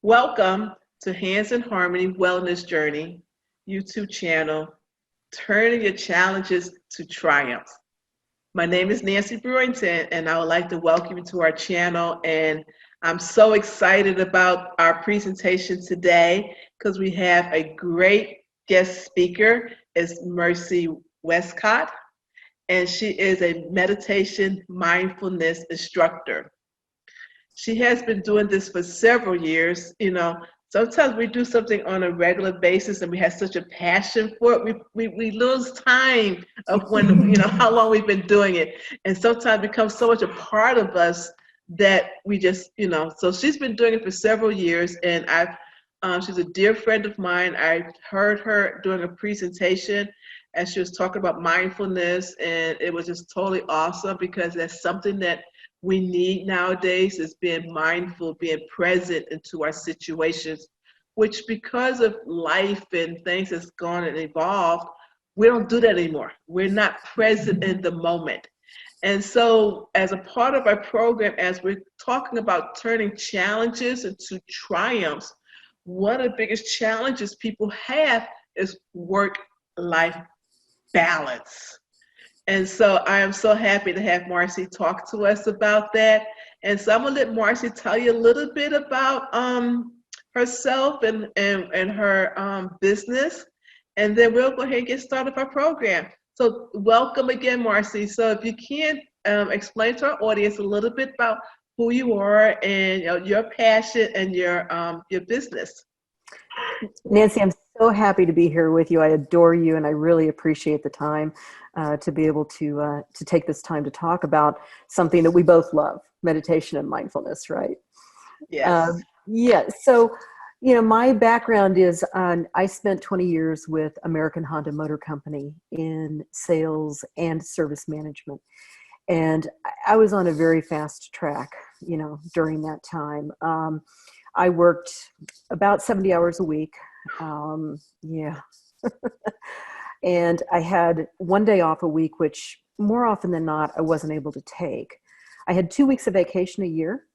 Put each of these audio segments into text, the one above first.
Welcome to Hands in Harmony Wellness Journey YouTube channel, turning your challenges to triumphs. My name is Nancy Brewington, and I would like to welcome you to our channel. And I'm so excited about our presentation today because we have a great guest speaker. It's Marcy Westcott, and she is a meditation mindfulness instructor. She has been doing this for several years. Sometimes we do something on a regular basis and we have such a passion for it, we lose time of when, how long we've been doing it. And sometimes it becomes so much a part of us that we just, so she's been doing it for several years, and she's a dear friend of mine. I heard her doing a presentation and she was talking about mindfulness, and it was just totally awesome because that's something that we need nowadays, is being mindful, being present into our situations, which because of life and things that's gone and evolved, we don't do that anymore. We're not present in the moment. And so as a part of our program, as we're talking about turning challenges into triumphs, one of the biggest challenges people have is work-life balance. And so I am so happy to have Marcy talk to us about that. And so I'm gonna let Marcy tell you a little bit about herself and her business, and then we'll go ahead and get started with our program. So welcome again, Marcy. So if you can explain to our audience a little bit about who you are and your passion and your business. Nancy, I'm so happy to be here with you. I adore you, and I really appreciate the time to be able to take this time to talk about something that we both love, meditation and mindfulness, right? Yes. Yeah. So, my background is I spent 20 years with American Honda Motor Company in sales and service management. And I was on a very fast track, during that time. I worked about 70 hours a week. Yeah. And I had one day off a week, which more often than not, I wasn't able to take. I had 2 weeks of vacation a year,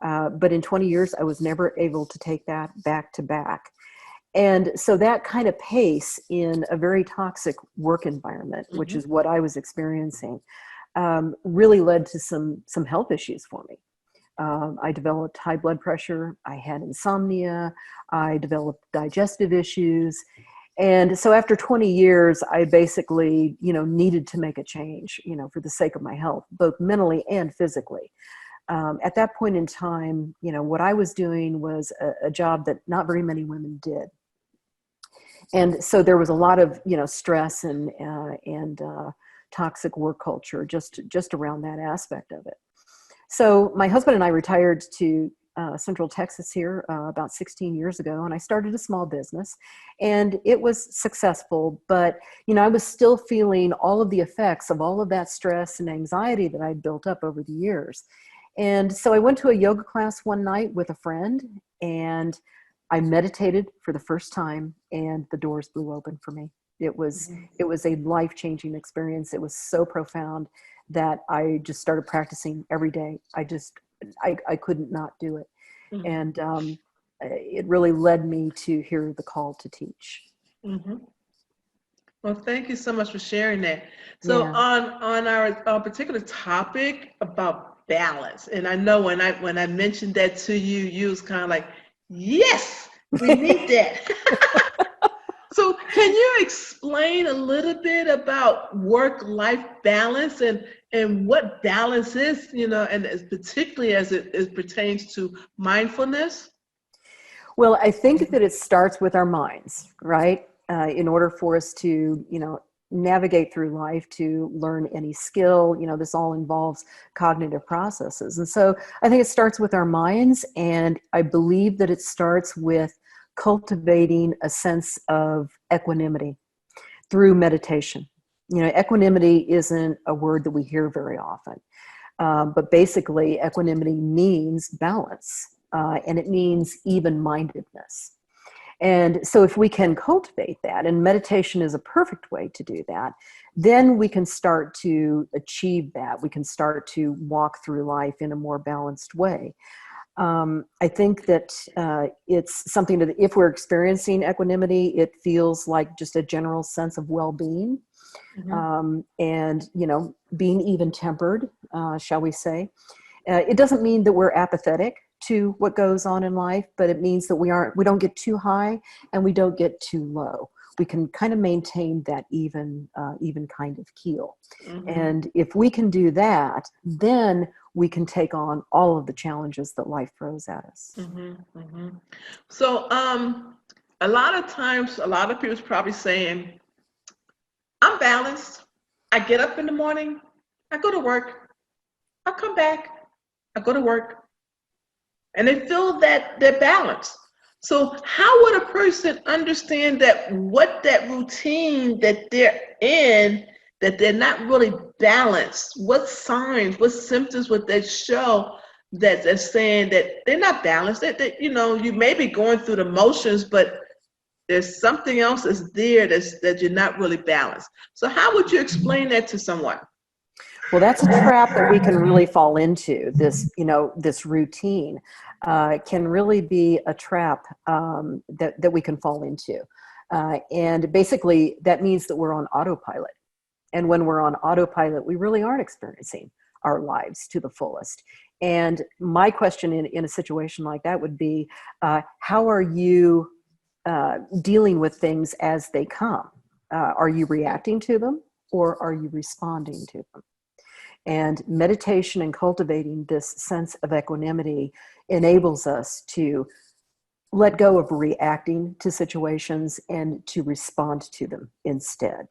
but in 20 years, I was never able to take that back to back. And so that kind of pace in a very toxic work environment, which is what I was experiencing, really led to some health issues for me. I developed high blood pressure. I had insomnia. I developed digestive issues. And so after 20 years, I basically, needed to make a change, for the sake of my health, both mentally and physically. At that point in time, what I was doing was a job that not very many women did. And so there was a lot of, stress and toxic work culture just around that aspect of it. So my husband and I retired to Central Texas here about 16 years ago, and I started a small business, and it was successful, but I was still feeling all of the effects of all of that stress and anxiety that I'd built up over the years. And so I went to a yoga class one night with a friend, and I meditated for the first time, and the doors blew open for me. It was a life-changing experience. It was so profound that I just started practicing every day. I couldn't not do it. And it really led me to hear the call to teach. Well, thank you so much for sharing that. So on our particular topic about balance, and I know when I mentioned that to you, you was kind of like, yes, we need that. So can you explain a little bit about work-life balance and what balance is, and particularly as it pertains to mindfulness? Well, I think that it starts with our minds, right? In order for us to, navigate through life, to learn any skill, this all involves cognitive processes. And so I think it starts with our minds, and I believe that it starts with cultivating a sense of equanimity through meditation. Equanimity isn't a word that we hear very often, but basically equanimity means balance, and it means even-mindedness. And so if we can cultivate that, and meditation is a perfect way to do that, then we can start to achieve that. We can start to walk through life in a more balanced way. I think that it's something that if we're experiencing equanimity, it feels like just a general sense of well-being, and, you know, being even-tempered, shall we say. It doesn't mean that we're apathetic to what goes on in life, but it means that we don't get too high and we don't get too low. We can kind of maintain that even kind of keel. And if we can do that, then we can take on all of the challenges that life throws at us. So, a lot of times, a lot of people's probably saying, I'm balanced. I get up in the morning, I go to work, I come back, I go to work, and they feel that they're balanced. So how would a person understand that that routine that they're in, that they're not really balanced? What signs, what symptoms would they show that they're saying that they're not balanced? That you know, you may be going through the motions, but there's something else that's there that you're not really balanced. So how would you explain that to someone? Well, that's a trap that we can really fall into. This, you know, this routine can really be a trap that we can fall into. And basically, that means that we're on autopilot. And when we're on autopilot, we really aren't experiencing our lives to the fullest. And my question in a situation like that would be, how are you dealing with things as they come? Are you reacting to them, or are you responding to them? And meditation and cultivating this sense of equanimity enables us to let go of reacting to situations and to respond to them instead.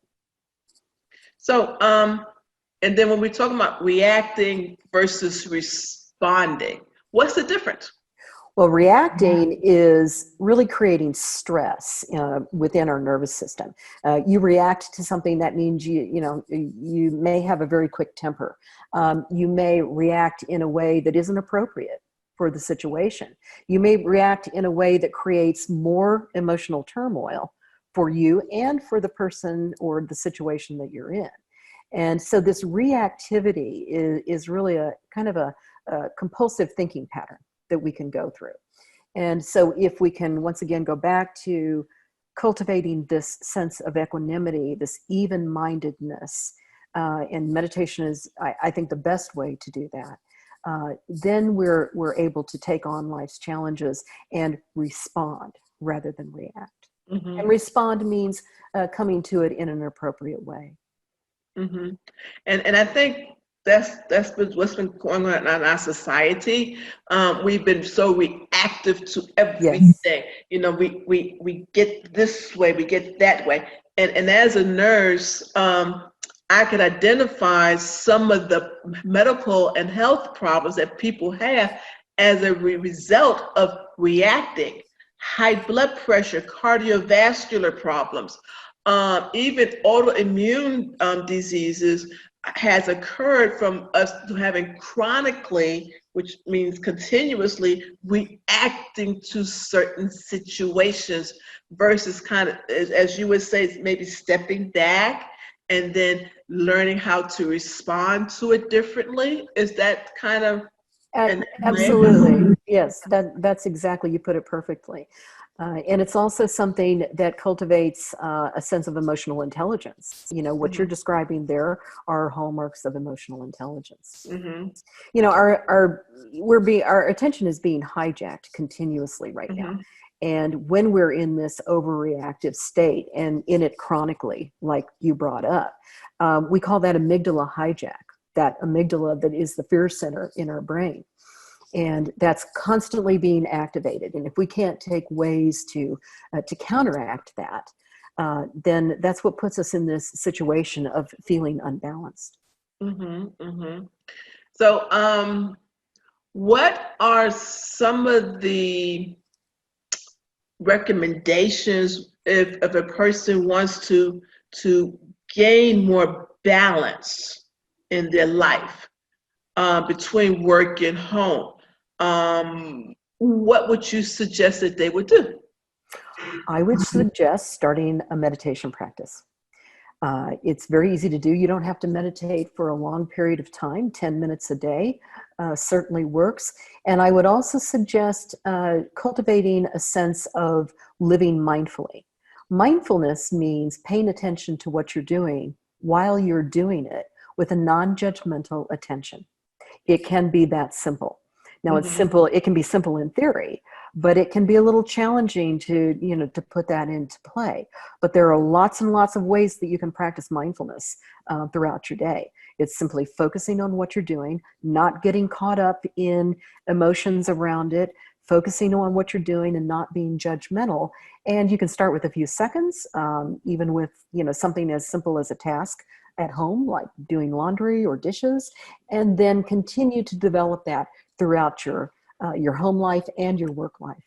So, and then when we talk about reacting versus responding, what's the difference? Well, reacting is really creating stress within our nervous system. You react to something, that means you may have a very quick temper. You may react in a way that isn't appropriate for the situation. You may react in a way that creates more emotional turmoil for you and for the person or the situation that you're in. And so this reactivity is really a kind of a compulsive thinking pattern that we can go through. And so if we can once again go back to cultivating this sense of equanimity, this even-mindedness, and meditation is, I think, the best way to do that, then we're able to take on life's challenges and respond rather than react. And respond means coming to it in an appropriate way. And I think that's what's been going on in our society. We've been so reactive to everything. Yes. You know, we get this way, we get that way. And as a nurse, I could identify some of the medical and health problems that people have as a result of reacting. High blood pressure, cardiovascular problems, even autoimmune diseases has occurred from us having chronically, which means continuously, reacting to certain situations versus kind of, as you would say, maybe stepping back and then learning how to respond to it differently. Is that kind of absolutely. Yes, that's exactly, you put it perfectly. And it's also something that cultivates a sense of emotional intelligence. You know, what you're describing there are hallmarks of emotional intelligence. You know, our attention is being hijacked continuously right now. And when we're in this overreactive state and in it chronically, like you brought up, we call that amygdala hijack, that amygdala that is the fear center in our brain. And that's constantly being activated. And if we can't take ways to counteract that, then that's what puts us in this situation of feeling unbalanced. So, what are some of the recommendations if a person wants to gain more balance in their life between work and home? What would you suggest that they would do? I would suggest starting a meditation practice. It's very easy to do. You don't have to meditate for a long period of time. 10 minutes a day certainly works. And I would also suggest cultivating a sense of living mindfully. Mindfulness means paying attention to what you're doing while you're doing it with a non-judgmental attention. It can be that simple. Now it's simple, it can be simple in theory, but it can be a little challenging to, to put that into play. But there are lots and lots of ways that you can practice mindfulness throughout your day. It's simply focusing on what you're doing, not getting caught up in emotions around it, focusing on what you're doing and not being judgmental. And you can start with a few seconds, even with, something as simple as a task at home, like doing laundry or dishes, and then continue to develop that throughout your home life and your work life.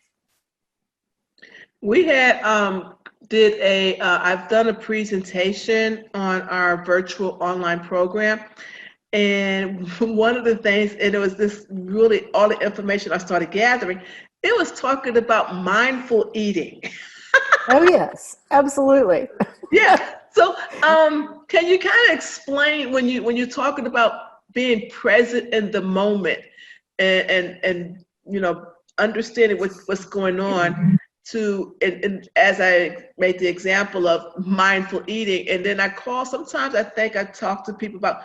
We had I've done a presentation on our virtual online program, and one of the things, and it was this really all the information I started gathering, it was talking about mindful eating. Oh yes, absolutely. Yeah. So, can you kind of explain when you're talking about being present in the moment and understanding what's going on and as I made the example of mindful eating, and then sometimes I think I talk to people about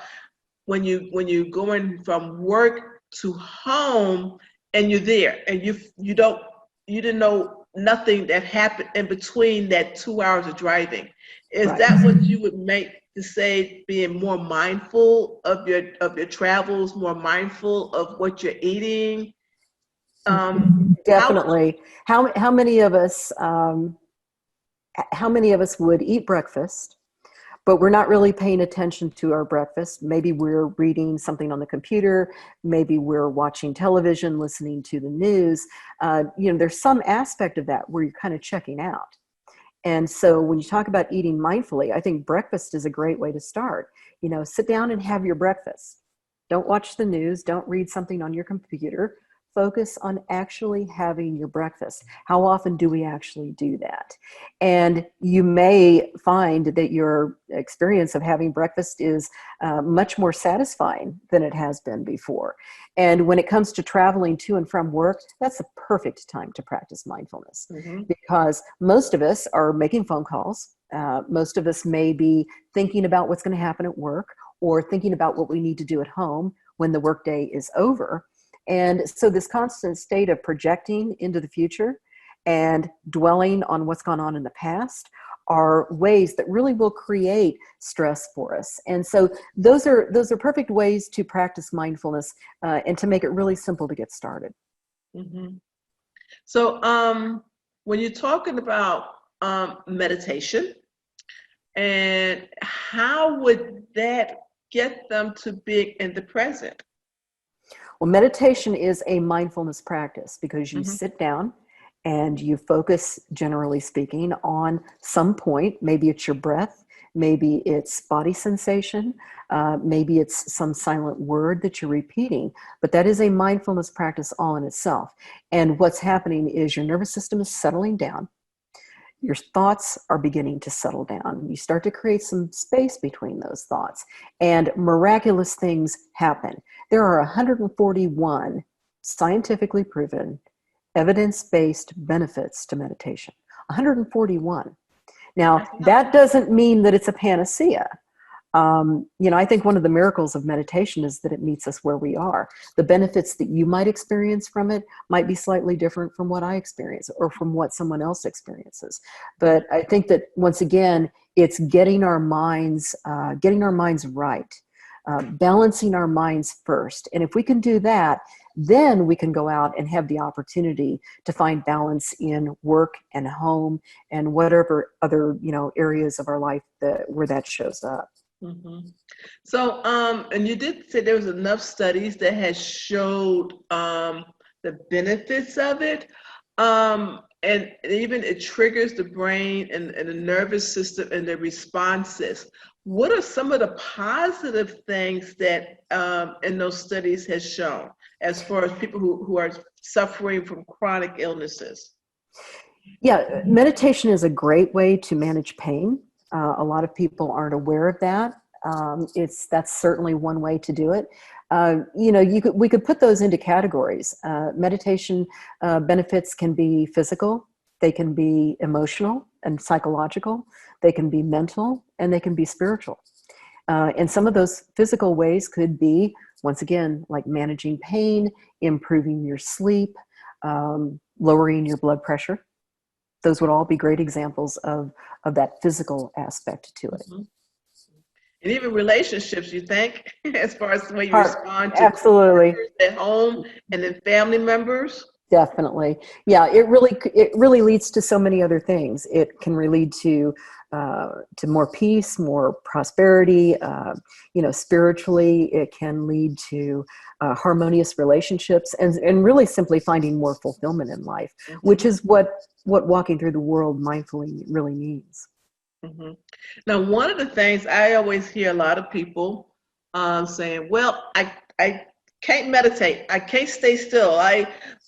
when you're going from work to home and you're there and you didn't know nothing that happened in between that 2 hours of driving. Is Right. that what you would make to say being more mindful of your travels, more mindful of what you're eating? Definitely. How many of us would eat breakfast, but we're not really paying attention to our breakfast? Maybe we're reading something on the computer. Maybe we're watching television, listening to the news. There's some aspect of that where you're kind of checking out. And so when you talk about eating mindfully, I think breakfast is a great way to start. Sit down and have your breakfast. Don't watch the news. Don't read something on your computer. Focus on actually having your breakfast. How often do we actually do that? And you may find that your experience of having breakfast is much more satisfying than it has been before. And when it comes to traveling to and from work, that's a perfect time to practice mindfulness, because most of us are making phone calls. Most of us may be thinking about what's going to happen at work or thinking about what we need to do at home when the workday is over. And so this constant state of projecting into the future and dwelling on what's gone on in the past are ways that really will create stress for us. And so those are perfect ways to practice mindfulness and to make it really simple to get started. So when you're talking about meditation, and how would that get them to be in the present? Well, meditation is a mindfulness practice because you sit down and you focus, generally speaking, on some point. Maybe it's your breath, maybe it's body sensation, maybe it's some silent word that you're repeating, but that is a mindfulness practice all in itself. And what's happening is your nervous system is settling down. Your thoughts are beginning to settle down. You start to create some space between those thoughts, and miraculous things happen. There are 141 scientifically proven, evidence-based benefits to meditation. 141. Now, that doesn't mean that it's a panacea. I think one of the miracles of meditation is that it meets us where we are. The benefits that you might experience from it might be slightly different from what I experience or from what someone else experiences. But I think that once again, it's getting our minds right, balancing our minds first. And if we can do that, then we can go out and have the opportunity to find balance in work and home and whatever other areas of our life where that shows up. So, and you did say there was enough studies that has showed the benefits of it, and even it triggers the brain and the nervous system and the responses. What are some of the positive things that in those studies has shown as far as people who are suffering from chronic illnesses? Yeah, meditation is a great way to manage pain. A lot of people aren't aware of that. That's certainly one way to do it. We could put those into categories. Meditation benefits can be physical, they can be emotional and psychological, they can be mental, and they can be spiritual. And some of those physical ways could be, once again, like managing pain, improving your sleep, lowering your blood pressure. Those would all be great examples of that physical aspect to it. Mm-hmm. And even relationships, you think, as far as the way you respond to absolutely at home and then family members? Definitely. Yeah, it really leads to so many other things. It can lead to more peace, more prosperity, spiritually. It can lead to harmonious relationships and really simply finding more fulfillment in life, Mm-hmm. which is what walking through the world mindfully really means. Mm-hmm. Now, one of the things I always hear a lot of people saying, well, I can't meditate. I can't stay still.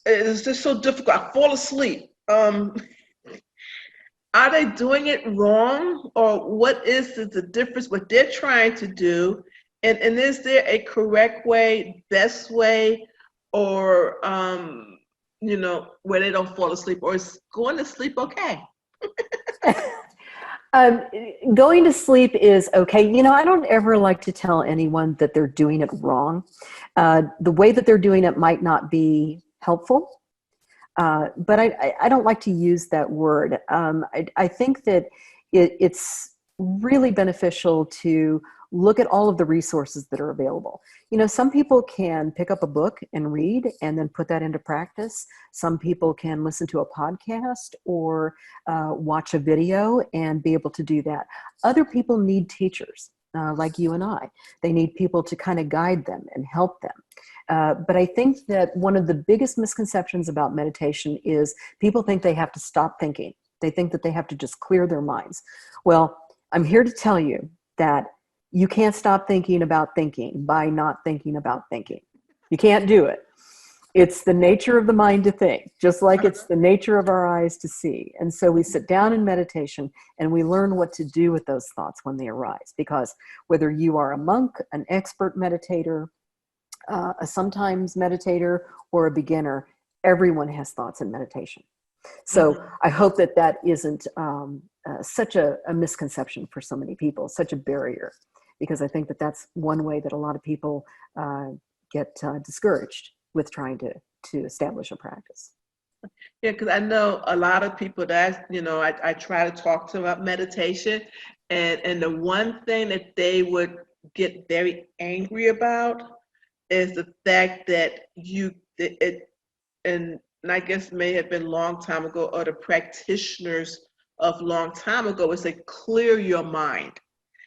It's just so difficult. I fall asleep. Are they doing it wrong? Or what is the difference, what they're trying to do? And is there a correct way, best way, or, where they don't fall asleep? Or is going to sleep okay? Going to sleep is okay. I don't ever like to tell anyone that they're doing it wrong. The way that they're doing it might not be helpful, but I don't like to use that word. I think that it's really beneficial to look at all of the resources that are available. Some people can pick up a book and read and then put that into practice. Some people can listen to a podcast or watch a video and be able to do that. Other people need teachers like you and I. They need people to kind of guide them and help them. But I think that one of the biggest misconceptions about meditation is people think they have to stop thinking. They think that they have to just clear their minds. Well, I'm here to tell you that you can't stop thinking about thinking by not thinking about thinking. You can't do it. It's the nature of the mind to think, just like it's the nature of our eyes to see. And so we sit down in meditation and we learn what to do with those thoughts when they arise. Because whether you are a monk, an expert meditator, a sometimes meditator, or a beginner, everyone has thoughts in meditation. So I hope that isn't such a misconception for so many people, such a barrier, because I think that that's one way that a lot of people get discouraged with trying to establish a practice. Yeah, because I know a lot of people that, I try to talk to about meditation, and the one thing that they would get very angry about is the fact that and I guess may have been a long time ago, or the practitioners of long time ago would say, clear your mind.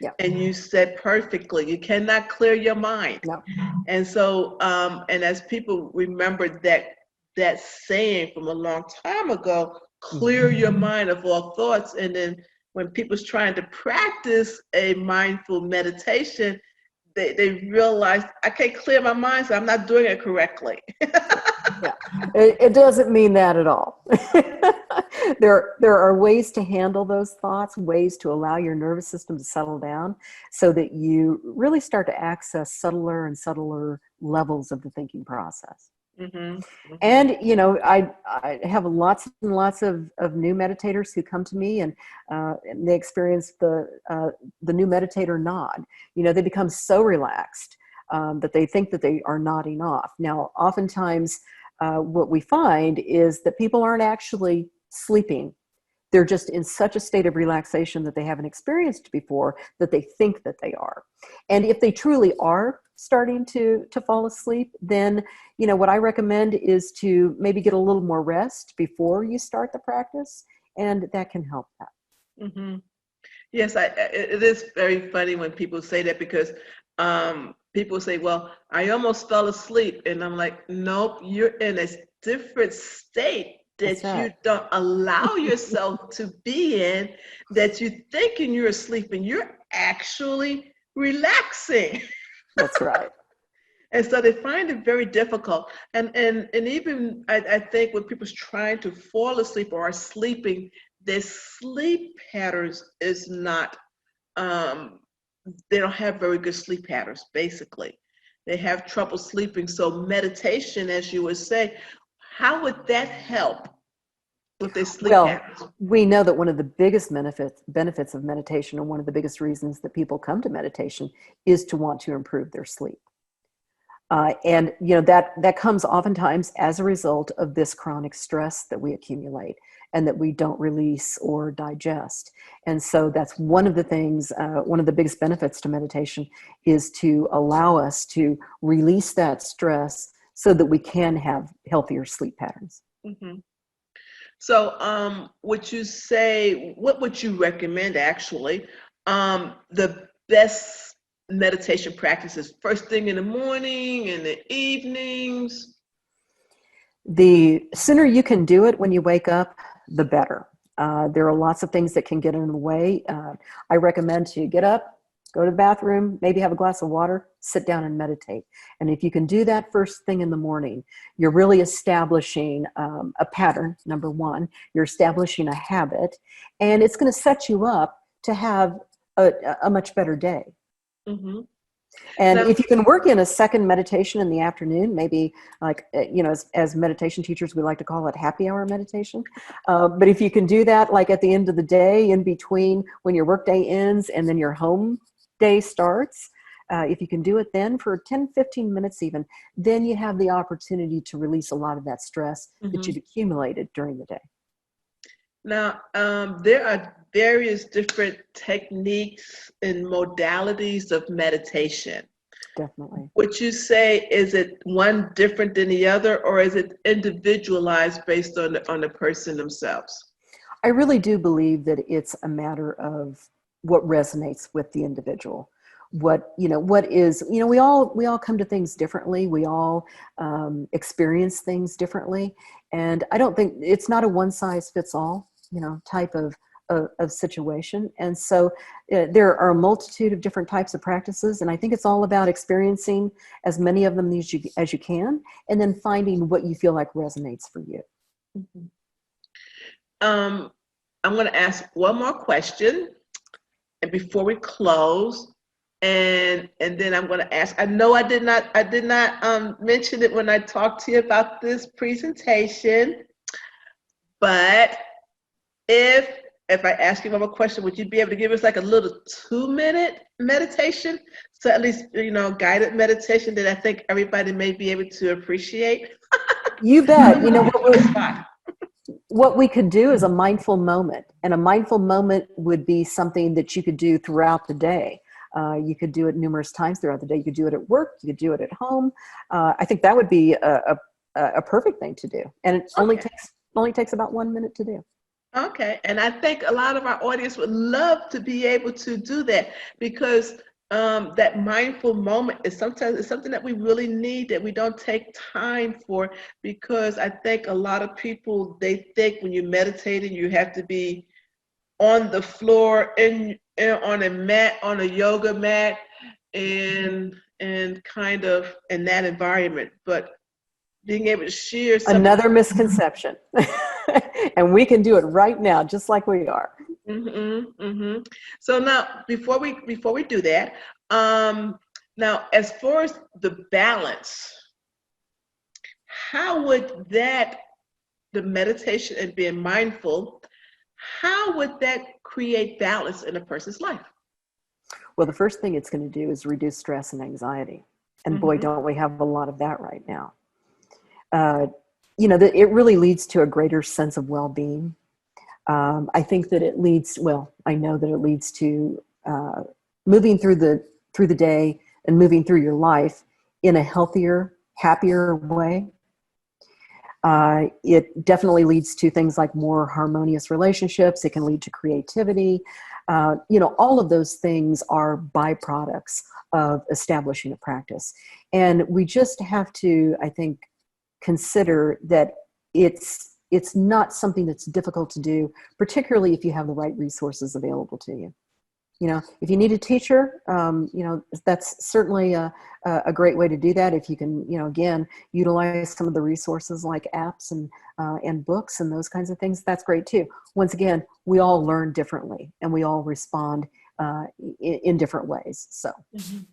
Yeah. And you said perfectly, you cannot clear your mind. No. And so, and as people remember that saying from a long time ago, clear your mind of all thoughts. And then when people's trying to practice a mindful meditation, they realize I can't clear my mind, so I'm not doing it correctly. Yeah, it doesn't mean that at all. There are ways to handle those thoughts, ways to allow your nervous system to settle down so that you really start to access subtler and subtler levels of the thinking process. Mm-hmm. And, I have lots and lots of new meditators who come to me and they experience the new meditator nod. They become so relaxed that they think that they are nodding off. Now, oftentimes, what we find is that people aren't actually sleeping. They're just in such a state of relaxation that they haven't experienced before that they think that they are. And if they truly are starting to fall asleep, then, what I recommend is to maybe get a little more rest before you start the practice, and that can help that. Mm-hmm. Yes, it is very funny when people say that, because people say, well, I almost fell asleep. And I'm like, nope, you're in a different state that you don't allow yourself to be in, that you're thinking you're asleep and you're actually relaxing. That's right. And so they find it very difficult. And even I think when people's trying to fall asleep or are sleeping, their sleep patterns is not um, they don't have very good sleep patterns, basically. They have trouble sleeping. So meditation, as you would say, how would that help with their sleep Well, patterns? we know that one of the biggest benefits of meditation, and one of the biggest reasons that people come to meditation, is to want to improve their sleep. And that comes oftentimes as a result of this chronic stress that we accumulate and that we don't release or digest. And so that's one of the things, one of the biggest benefits to meditation is to allow us to release that stress so that we can have healthier sleep patterns. Mm-hmm. So, would you say, what would you recommend actually? The best meditation practices, first thing in the morning, in the evenings? The sooner you can do it when you wake up, the better. There are lots of things that can get in the way. I recommend to get up, go to the bathroom, maybe have a glass of water, sit down and meditate. And if you can do that first thing in the morning, you're really establishing a pattern, number one. You're establishing a habit, and it's going to set you up to have a much better day. Mm-hmm. And Now, if you can work in a second meditation in the afternoon, maybe like, as meditation teachers, we like to call it happy hour meditation. But if you can do that, like at the end of the day, in between when your workday ends and then your home day starts, if you can do it then for 10, 15 minutes even, then you have the opportunity to release a lot of that stress that mm-hmm. you've accumulated during the day. Now, there are various different techniques and modalities of meditation. Definitely. Would you say, is it one different than the other, or is it individualized based on the person themselves? I really do believe that it's a matter of what resonates with the individual. What is, we all come to things differently. We all experience things differently. And I don't think it's not a one size fits all, type of situation. And so there are a multitude of different types of practices. And I think it's all about experiencing as many of them as you can, and then finding what you feel like resonates for you. Mm-hmm. I'm going to ask one more question, and before we close, and then I'm going to ask. I know I did not mention it when I talked to you about this presentation, but if I ask you one more question, would you be able to give us like a little 2-minute meditation? So at least, guided meditation that I think everybody may be able to appreciate. You bet. Spot. What we could do is a mindful moment, and a mindful moment would be something that you could do throughout the day. You could do it numerous times throughout the day. You could do it at work. You could do it at home. I think that would be a perfect thing to do, and it only takes about 1 minute to do. Okay, and I think a lot of our audience would love to be able to do that, because that mindful moment is something that we really need, that we don't take time for, because I think a lot of people, they think when you're meditating you have to be on the floor on a mat, on a yoga mat, and kind of in that environment, but being able to share something. Another misconception. And we can do it right now, just like we are. Mm-hmm, mm-hmm. So now, before we do that, now as far as the balance, how would the meditation and being mindful, how would that create balance in a person's life? Well, the first thing it's going to do is reduce stress and anxiety. And boy, don't we have a lot of that right now. It really leads to a greater sense of well-being. I think that I know that it leads to moving through the day and moving through your life in a healthier, happier way. It definitely leads to things like more harmonious relationships. It can lead to creativity. All of those things are byproducts of establishing a practice. And we just have to, I think, consider that it's not something that's difficult to do, particularly if you have the right resources available to you. If you need a teacher, that's certainly a great way to do that. If you can, again, utilize some of the resources like apps and books and those kinds of things, that's great too. Once again, we all learn differently and we all respond in different ways. So. Mhm.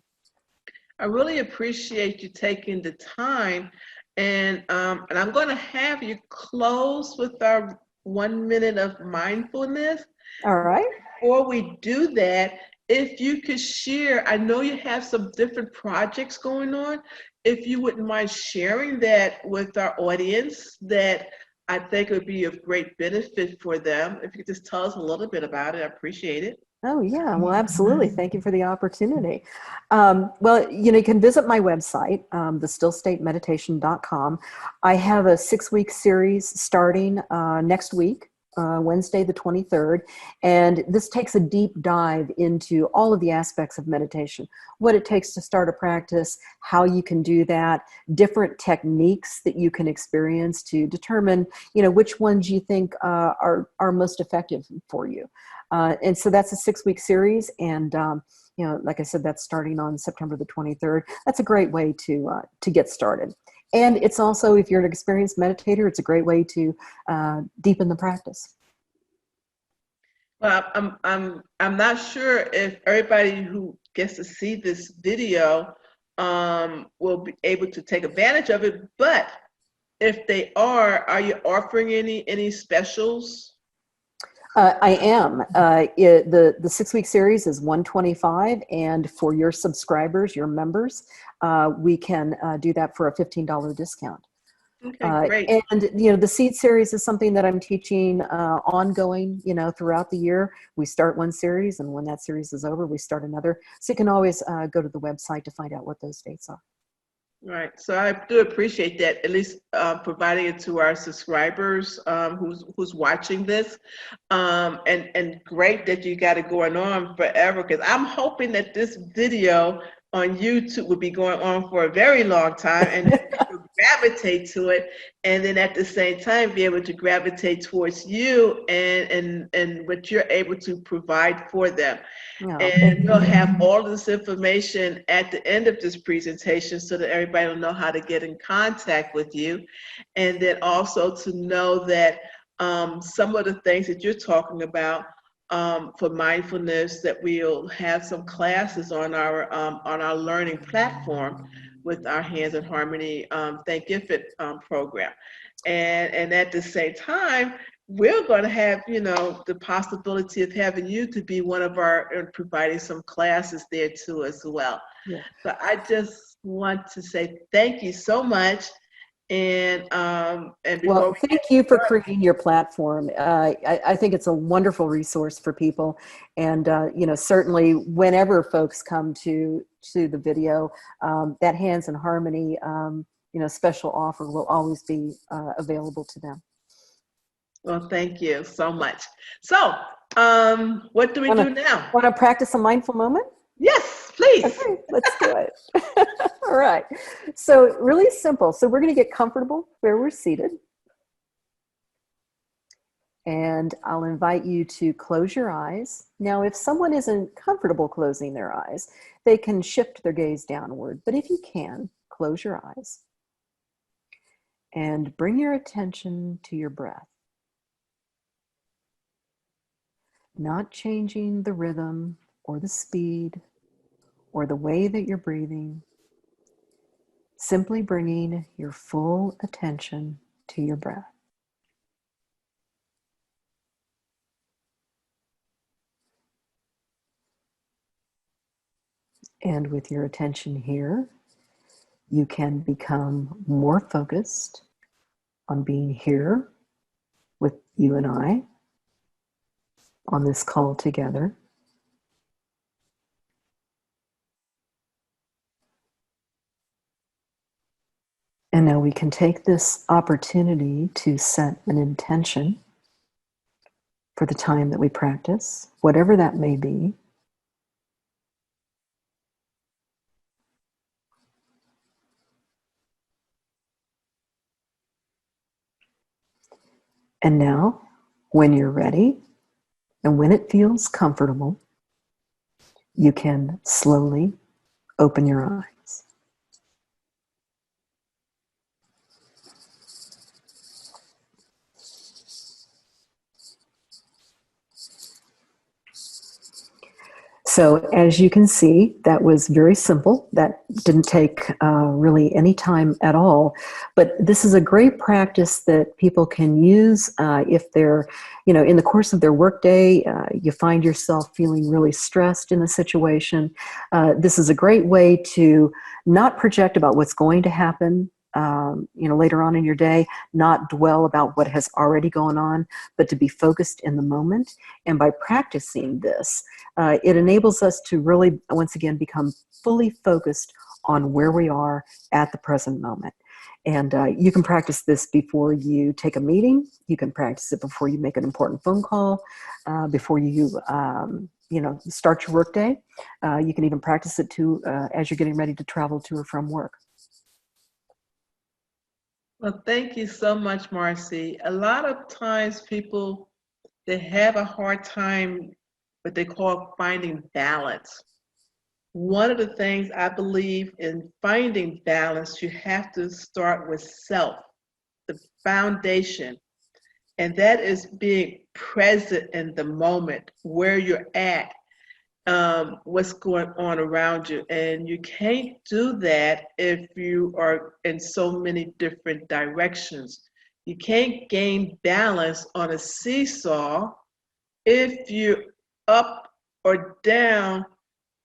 I really appreciate you taking the time, and I'm going to have you close with our 1 minute of mindfulness. All right. Before we do that, if you could share, I know you have some different projects going on. If you wouldn't mind sharing that with our audience, that I think would be of great benefit for them. If you could just tell us a little bit about it, I appreciate it. Oh, yeah. Well, absolutely. Thank you for the opportunity. Well, you can visit my website, thestillstatemeditation.com. I have a 6-week series starting next week, Wednesday, the 23rd. And this takes a deep dive into all of the aspects of meditation, what it takes to start a practice, how you can do that, different techniques that you can experience to determine, which ones you think are most effective for you. And so that's a 6-week series. And, like I said, that's starting on September the 23rd. That's a great way to get started. And it's also, if you're an experienced meditator, it's a great way to deepen the practice. Well, I'm not sure if everybody who gets to see this video will be able to take advantage of it, but if they are you offering any specials? I am. The 6-week series is $125, and for your subscribers, your members, we can do that for a $15 discount. Okay, great. And the seed series is something that I'm teaching ongoing, throughout the year. We start one series, and when that series is over, we start another. So you can always go to the website to find out what those dates are. Right. So I do appreciate that, at least providing it to our subscribers who's watching this. And great that you got it going on forever, because I'm hoping that this video on YouTube will be going on for a very long time, and that people gravitate to it, and then at the same time be able to gravitate towards you and what you're able to provide for them. Oh, And we'll have all of this information at the end of this presentation so that everybody will know how to get in contact with you. And then also to know that some of the things that you're talking about for mindfulness, that we'll have some classes on our learning platform with our Hands in Harmony Thank If It program. And at the same time, we're going to have, the possibility of having you to be one of our, providing some classes there too as well. yeah. So I just want to say thank you so much. And Well, thank you for creating your platform. I think it's a wonderful resource for people. And, certainly whenever folks come to the video, that Hands in Harmony, special offer will always be available to them. Well, thank you so much. So, what do we do now? Want to practice a mindful moment? Yes, please. Okay, let's do it. All right. So really simple. So we're going to get comfortable where we're seated. And I'll invite you to close your eyes. Now, if someone isn't comfortable closing their eyes, they can shift their gaze downward. But if you can, close your eyes. And bring your attention to your breath. Not changing the rhythm or the speed or the way that you're breathing. Simply bringing your full attention to your breath. And with your attention here, you can become more focused on being here with you and I on this call together. And now we can take this opportunity to set an intention for the time that we practice, whatever that may be. And now, when you're ready, and when it feels comfortable, you can slowly open your eyes. So as you can see, that was very simple. That didn't take really any time at all. But this is a great practice that people can use if they're, in the course of their workday, you find yourself feeling really stressed in a situation. This is a great way to not project about what's going to happen later on in your day, not dwell about what has already gone on, but to be focused in the moment. And by practicing this, it enables us to really, once again, become fully focused on where we are at the present moment. And you can practice this before you take a meeting. You can practice it before you make an important phone call, before you start your workday. You can even practice it too as you're getting ready to travel to or from work. Well, thank you so much, Marcy. A lot of times people, they have a hard time, what they call finding balance. One of the things I believe in finding balance, you have to start with self, the foundation. And that is being present in the moment, where you're at, what's going on around you. And you can't do that if you are in so many different directions. You can't gain balance on a seesaw if you're up or down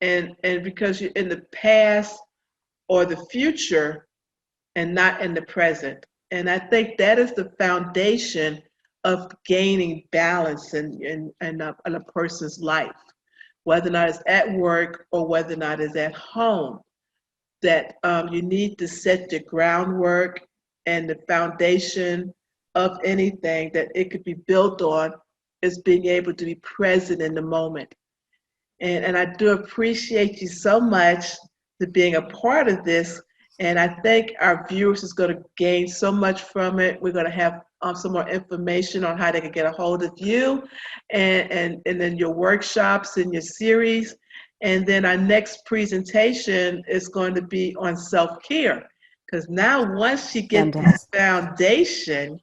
and because you're in the past or the future and not in the present. And I think that is the foundation of gaining balance in a person's life, whether or not it's at work or whether or not it's at home, that you need to set the groundwork and the foundation of anything that it could be built on is being able to be present in the moment. And I do appreciate you so much for being a part of this. And I think our viewers is going to gain so much from it. We're going to have some more information on how they can get a hold of you and then your workshops and your series. And then our next presentation is going to be on self-care. Because now once you get this foundation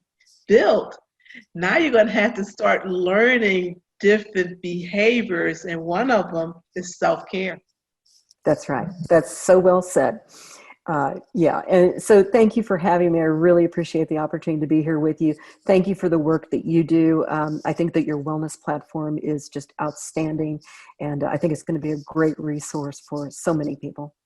built, now you're going to have to start learning different behaviors, and one of them is self-care. That's right. That's so well said. Yeah, and so thank you for having me. I really appreciate the opportunity to be here with you. Thank you for the work that you do. I think that your wellness platform is just outstanding, and I think it's going to be a great resource for so many people.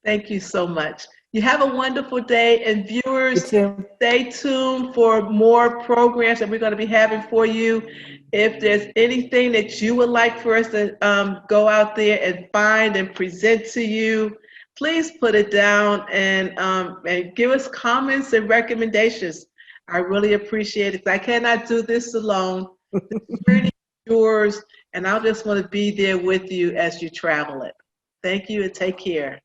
Thank you so much. You have a wonderful day, and viewers, stay tuned for more programs that we're going to be having for you. If there's anything that you would like for us to go out there and find and present to you, please put it down and give us comments and recommendations. I really appreciate it. I cannot do this alone. The journey is yours, and I just want to be there with you as you travel it. Thank you and take care.